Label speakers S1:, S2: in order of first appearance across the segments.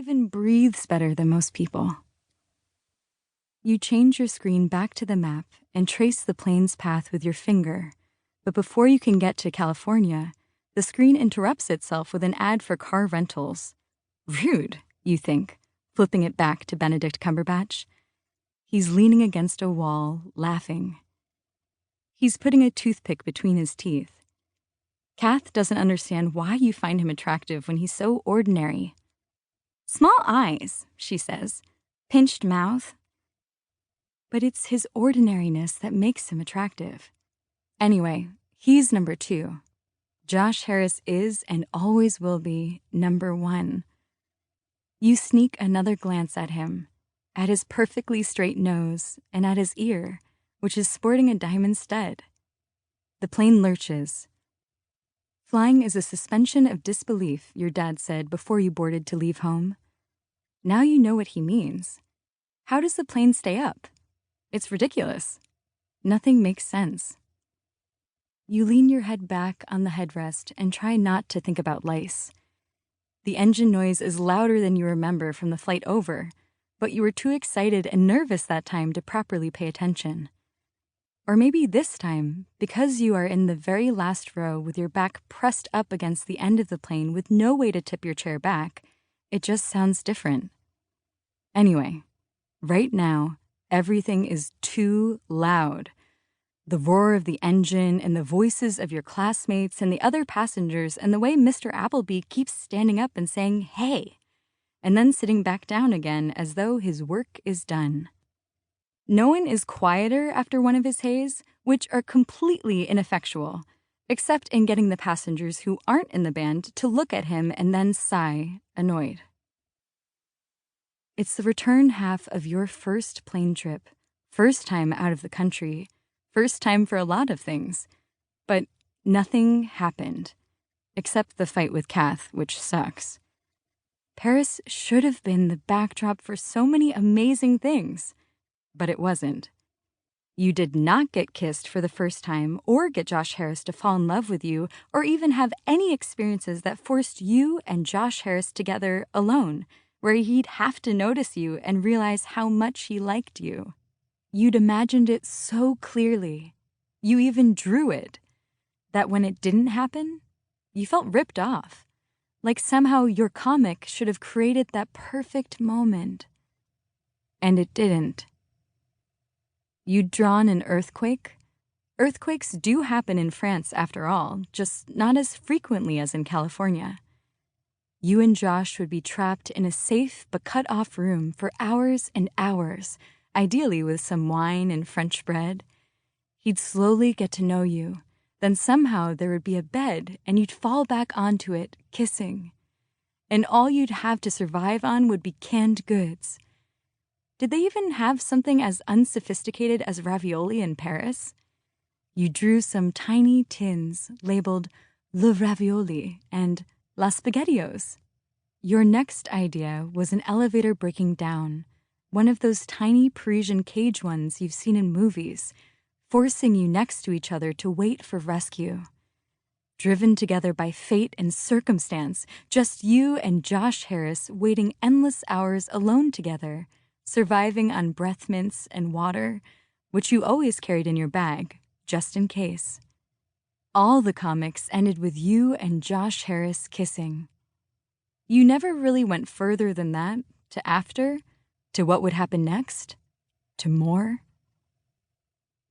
S1: even breathes better than most people. You change your screen back to the map and trace the plane's path with your finger, but before you can get to California, the screen interrupts itself with an ad for car rentals. Rude, you think, flipping it back to Benedict Cumberbatch. He's leaning against a wall, laughing. He's putting a toothpick between his teeth. Kath doesn't understand why you find him attractive when he's so ordinary. Small eyes, she says. Pinched mouth. But it's his ordinariness that makes him attractive. Anyway, he's number 2. Josh Harris is and always will be number 1. You sneak another glance at him, at his perfectly straight nose and at his ear, which is sporting a diamond stud. The plane lurches. Flying is a suspension of disbelief, your dad said before you boarded to leave home. Now you know what he means. How does the plane stay up? It's ridiculous. Nothing makes sense. You lean your head back on the headrest and try not to think about lice. The engine noise is louder than you remember from the flight over, but you were too excited and nervous that time to properly pay attention. Or maybe this time, because you are in the very last row with your back pressed up against the end of the plane with no way to tip your chair back, it just sounds different. Anyway, right now, everything is too loud. The roar of the engine and the voices of your classmates and the other passengers and the way Mr. Appleby keeps standing up and saying, "Hey," and then sitting back down again as though his work is done. No one is quieter after one of his heys, which are completely ineffectual, except in getting the passengers who aren't in the band to look at him and then sigh, annoyed. It's the return half of your first plane trip, first time out of the country, first time for a lot of things. But nothing happened, except the fight with Kath, which sucks. Paris should have been the backdrop for so many amazing things, but it wasn't. You did not get kissed for the first time or get Josh Harris to fall in love with you or even have any experiences that forced you and Josh Harris together alone, where he'd have to notice you and realize how much he liked you. You'd imagined it so clearly, you even drew it, that when it didn't happen, you felt ripped off, like somehow your comic should have created that perfect moment. And it didn't. You'd drawn an earthquake. Earthquakes do happen in France after all, just not as frequently as in California. You and Josh would be trapped in a safe but cut-off room for hours and hours, ideally with some wine and French bread. He'd slowly get to know you. Then somehow there would be a bed and you'd fall back onto it, kissing. And all you'd have to survive on would be canned goods. Did they even have something as unsophisticated as ravioli in Paris? You drew some tiny tins labeled Le Ravioli and La Spaghettios. Your next idea was an elevator breaking down, one of those tiny Parisian cage ones you've seen in movies, forcing you next to each other to wait for rescue. Driven together by fate and circumstance, just you and Josh Harris waiting endless hours alone together, surviving on breath mints and water, which you always carried in your bag, just in case. All the comics ended with you and Josh Harris kissing. You never really went further than that, to after, to what would happen next, to more.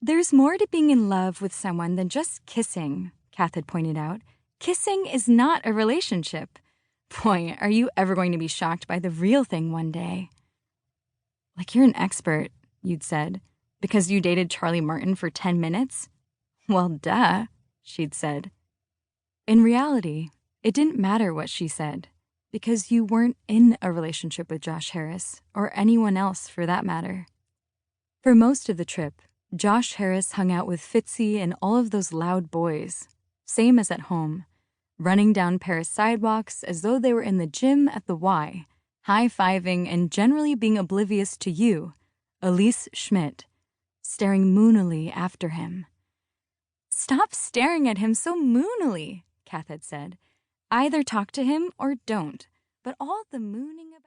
S1: There's more to being in love with someone than just kissing, Kath had pointed out. Kissing is not a relationship. Boy, are you ever going to be shocked by the real thing one day. Like you're an expert, you'd said, because you dated Charlie Martin for 10 minutes? Well, duh, she'd said. In reality, it didn't matter what she said, because you weren't in a relationship with Josh Harris, or anyone else for that matter. For most of the trip, Josh Harris hung out with Fitzy and all of those loud boys, same as at home, running down Paris sidewalks as though they were in the gym at the Y, high-fiving and generally being oblivious to you, Elyse Schmidt, staring moonily after him. Stop staring at him so moonily, Kath had said. Either talk to him or don't, but all the mooning about...